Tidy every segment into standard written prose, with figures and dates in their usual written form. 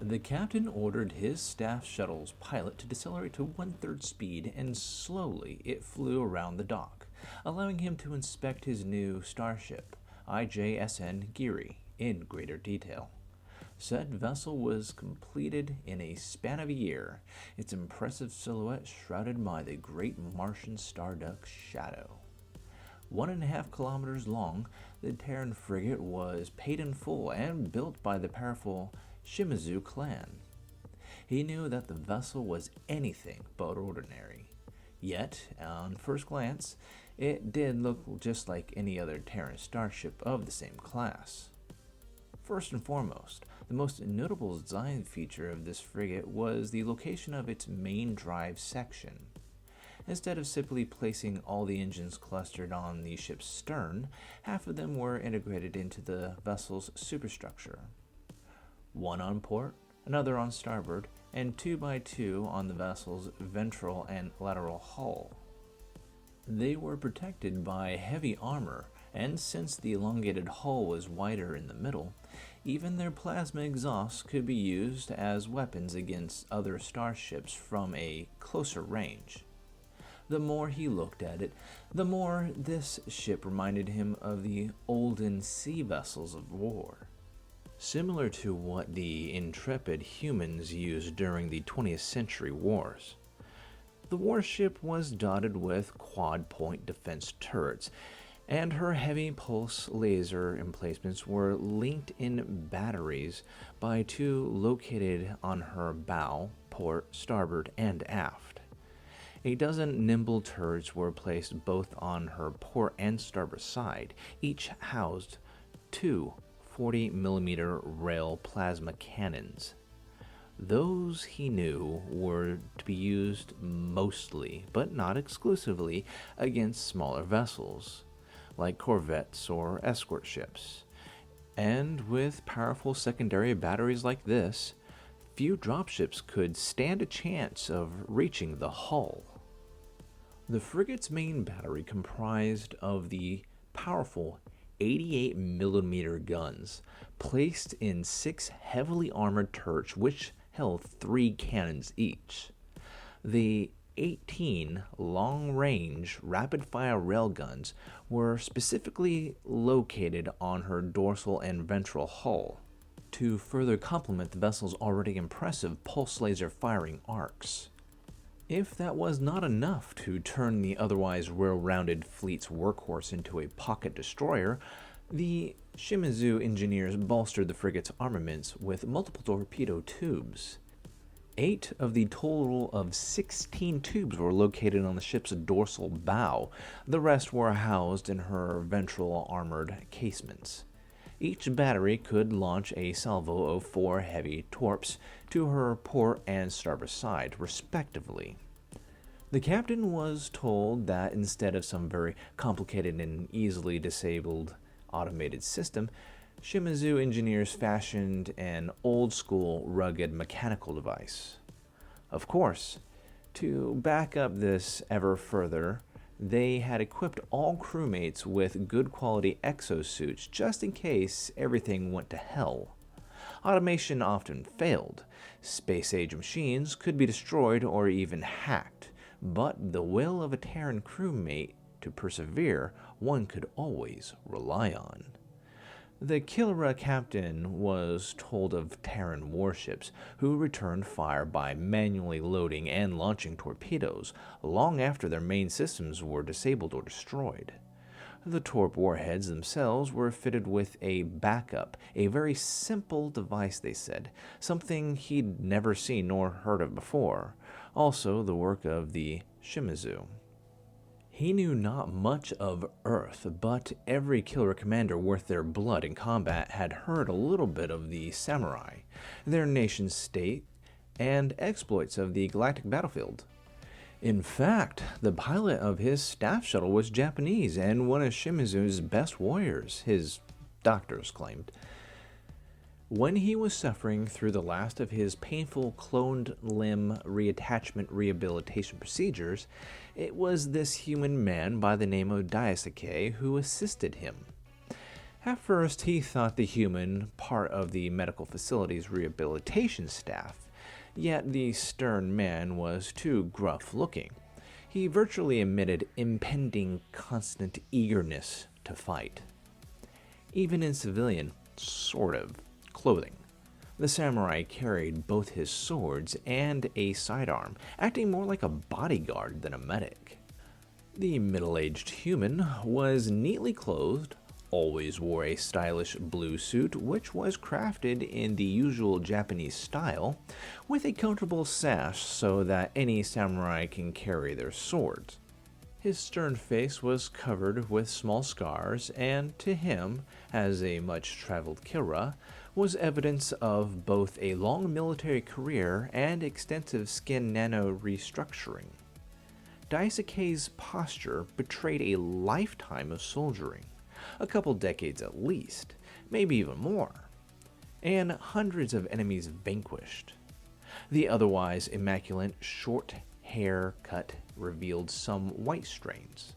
The captain ordered his staff shuttle's pilot to decelerate to one-third speed, and slowly it flew around the dock, allowing him to inspect his new starship, IJSN Geary, in greater detail. Said vessel was completed in a span of a year, its impressive silhouette shrouded by the great Martian star duck's shadow. 1.5 kilometers long, the Terran frigate was paid in full and built by the powerful Shimizu clan. He knew that the vessel was anything but ordinary. Yet, on first glance, it did look just like any other Terran starship of the same class. First and foremost, the most notable design feature of this frigate was the location of its main drive section. Instead of simply placing all the engines clustered on the ship's stern, half of them were integrated into the vessel's superstructure. One on port, another on starboard, and 2 by 2 on the vessel's ventral and lateral hull. They were protected by heavy armor, and since the elongated hull was wider in the middle, even their plasma exhausts could be used as weapons against other starships from a closer range. The more he looked at it, the more this ship reminded him of the olden sea vessels of war. Similar to what the intrepid humans used during the 20th century wars. The warship was dotted with quad-point defense turrets, and her heavy pulse laser emplacements were linked in batteries by 2 located on her bow, port, starboard, and aft. A dozen nimble turrets were placed both on her port and starboard side, each housed 2 40mm rail plasma cannons. Those, he knew, were to be used mostly, but not exclusively, against smaller vessels, like corvettes or escort ships. And with powerful secondary batteries like this, few dropships could stand a chance of reaching the hull. The frigate's main battery comprised of the powerful 88mm guns, placed in 6 heavily armored turrets which held 3 cannons each. The 18 long-range rapid-fire railguns were specifically located on her dorsal and ventral hull to further complement the vessel's already impressive pulse laser firing arcs. If that was not enough to turn the otherwise well-rounded fleet's workhorse into a pocket destroyer, the Shimizu engineers bolstered the frigate's armaments with multiple torpedo tubes. 8 of the total of 16 tubes were located on the ship's dorsal bow. The rest were housed in her ventral armored casements. Each battery could launch a salvo of 4 heavy torps to her port and starboard side, respectively. The captain was told that instead of some very complicated and easily disabled automated system, Shimizu engineers fashioned an old-school, rugged mechanical device. Of course, to back up this ever further, they had equipped all crewmates with good quality exosuits just in case everything went to hell. Automation often failed. Space-age machines could be destroyed or even hacked, but the will of a Terran crewmate to persevere one could always rely on. The Killera captain was told of Terran warships who returned fire by manually loading and launching torpedoes long after their main systems were disabled or destroyed. The torp warheads themselves were fitted with a backup, a very simple device, they said, something he'd never seen nor heard of before, also the work of the Shimizu. He knew not much of Earth, but every killer commander worth their blood in combat had heard a little bit of the samurai, their nation's state, and exploits of the galactic battlefield. In fact, the pilot of his staff shuttle was Japanese and one of Shimizu's best warriors, his doctors claimed. When he was suffering through the last of his painful cloned limb reattachment rehabilitation procedures, it was this human man by the name of Daisuke who assisted him. At first, he thought the human part of the medical facility's rehabilitation staff, yet the stern man was too gruff-looking. He virtually emitted impending constant eagerness to fight. Even in civilian, sort of, clothing, the samurai carried both his swords and a sidearm, acting more like a bodyguard than a medic. The middle-aged human was neatly clothed, always wore a stylish blue suit which was crafted in the usual Japanese style, with a comfortable sash so that any samurai can carry their swords. His stern face was covered with small scars, and to him, as a much-traveled Kira, was evidence of both a long military career and extensive skin nano restructuring. Daisuke's posture betrayed a lifetime of soldiering, a couple decades at least, maybe even more, and hundreds of enemies vanquished. The otherwise immaculate short haircut revealed some white strains.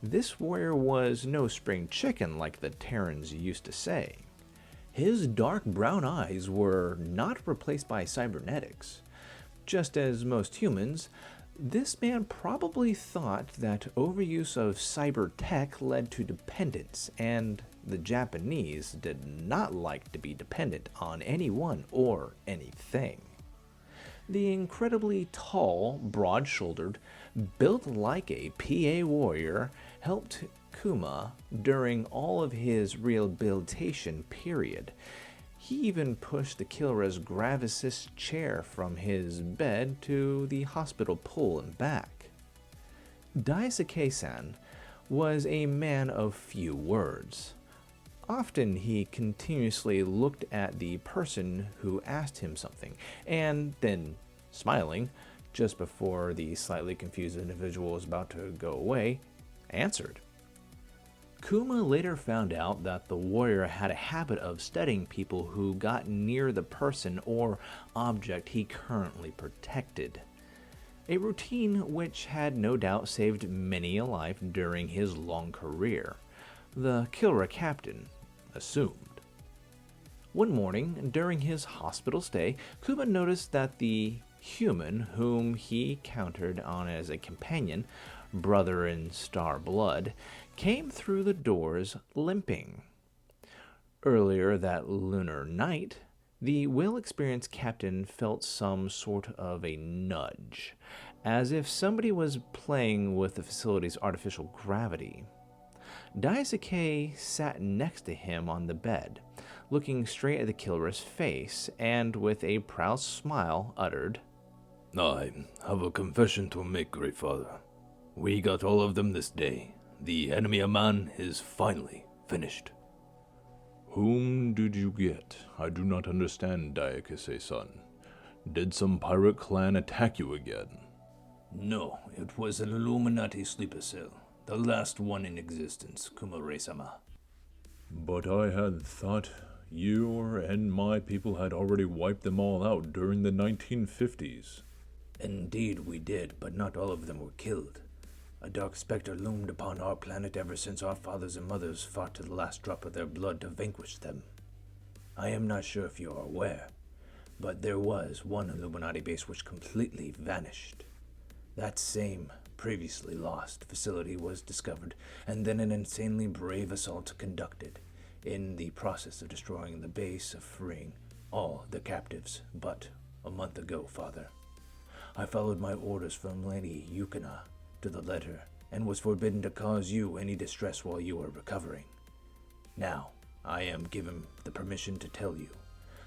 This warrior was no spring chicken like the Terrans used to say. His dark brown eyes were not replaced by cybernetics. Just as most humans, this man probably thought that overuse of cyber tech led to dependence, and the Japanese did not like to be dependent on anyone or anything. The incredibly tall, broad-shouldered, built like a PA warrior helped Kuma during all of his rehabilitation period. He even pushed the killer's gravisis chair from his bed to the hospital pool and back. Daisuke-san was a man of few words. Often he continuously looked at the person who asked him something, and then, smiling, just before the slightly confused individual was about to go away, answered. Kuma later found out that the warrior had a habit of studying people who got near the person or object he currently protected, a routine which had no doubt saved many a life during his long career, the Killra captain assumed. One morning, during his hospital stay, Kuma noticed that the human whom he counted on as a companion, brother in star blood, came through the doors limping. Earlier that lunar night, the well-experienced captain felt some sort of a nudge, as if somebody was playing with the facility's artificial gravity. Daisuke sat next to him on the bed, looking straight at the killer's face, and with a proud smile uttered, "I have a confession to make, Great Father. We got all of them this day. The enemy of man is finally finished." Whom did you get? I do not understand, Daisuke-san. Did some pirate clan attack you again? No, it was an Illuminati sleeper cell. The last one in existence, Kumare-sama. But I had thought you and my people had already wiped them all out during the 1950s. Indeed we did, but not all of them were killed. A dark specter loomed upon our planet ever since our fathers and mothers fought to the last drop of their blood to vanquish them. I am not sure if you are aware, but there was one Illuminati base which completely vanished. That same previously lost facility was discovered, and then an insanely brave assault conducted, in the process of destroying the base of freeing all the captives. But a month ago, Father, I followed my orders from Lady Yukina to the letter, and was forbidden to cause you any distress while you were recovering. Now, I am given the permission to tell you,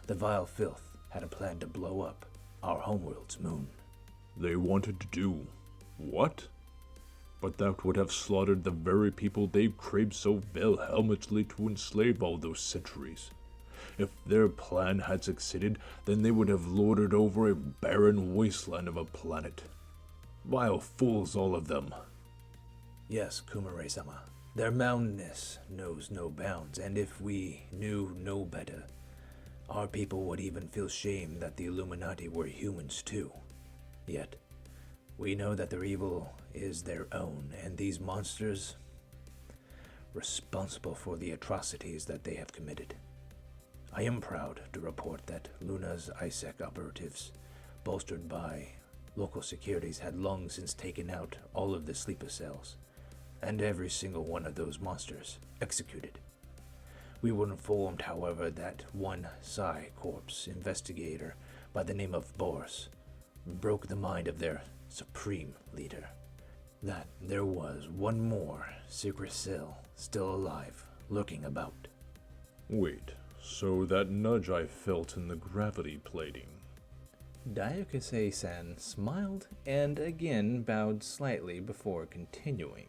the vile filth had a plan to blow up our homeworld's moon. They wanted to do what? But that would have slaughtered the very people they craved so vehemently to enslave all those centuries. If their plan had succeeded, then they would have lorded over a barren wasteland of a planet. Vile fools, all of them. Yes, Kumare-sama. Their madness knows no bounds, and if we knew no better, our people would even feel shame that the Illuminati were humans too. Yet, we know that their evil is their own, and these monsters responsible for the atrocities that they have committed. I am proud to report that Luna's ISEC operatives, bolstered by local securities, had long since taken out all of the sleeper cells, and every single one of those monsters executed. We were informed, however, that one Psi Corps investigator by the name of Boris broke the mind of their supreme leader, that there was one more secret cell still alive, lurking about. Wait, so that nudge I felt in the gravity plating. Daiyokase-san smiled and again bowed slightly before continuing.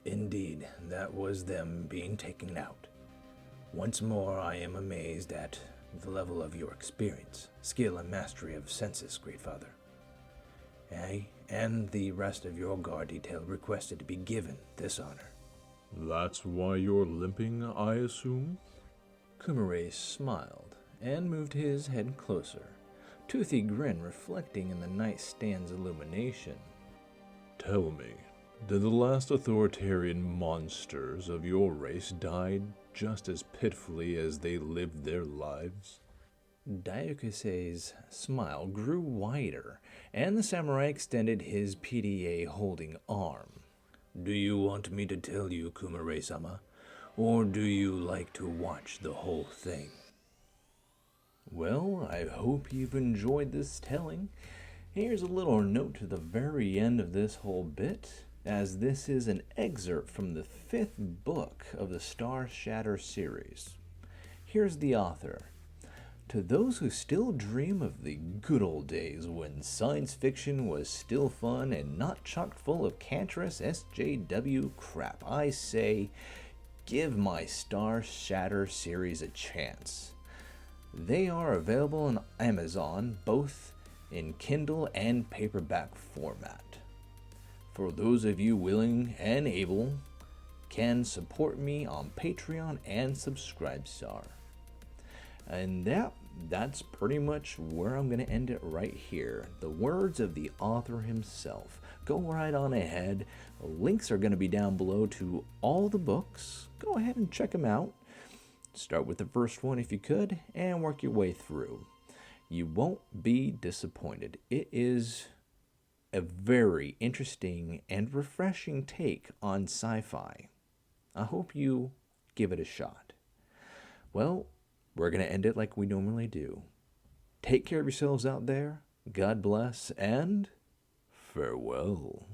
Indeed, that was them being taken out. Once more, I am amazed at the level of your experience, skill, and mastery of senses, Great Father. I and the rest of your guard detail requested to be given this honor. That's why you're limping, I assume? Kumare smiled and moved his head closer, toothy grin reflecting in the nightstand's illumination. Tell me, did the last authoritarian monsters of your race die just as pitifully as they lived their lives? Daiyukase's smile grew wider, and the samurai extended his PDA-holding arm. Do you want me to tell you, Kumare-sama, or do you like to watch the whole thing? Well, I hope you've enjoyed this telling. Here's a little note to the very end of this whole bit, as this is an excerpt from the 5th book of the Star Shatter series. Here's the author. To those who still dream of the good old days when science fiction was still fun and not chock full of cancerous SJW crap, I say, give my Star Shatter series a chance. They are available on Amazon, both in Kindle and paperback format. For those of you willing and able, can support me on Patreon and Subscribestar. And that's pretty much where I'm going to end it right here. The words of the author himself. Go right on ahead. Links are going to be down below to all the books. Go ahead and check them out. Start with the first one if you could, and work your way through. You won't be disappointed. It is a very interesting and refreshing take on sci-fi. I hope you give it a shot. Well, we're going to end it like we normally do. Take care of yourselves out there. God bless and farewell.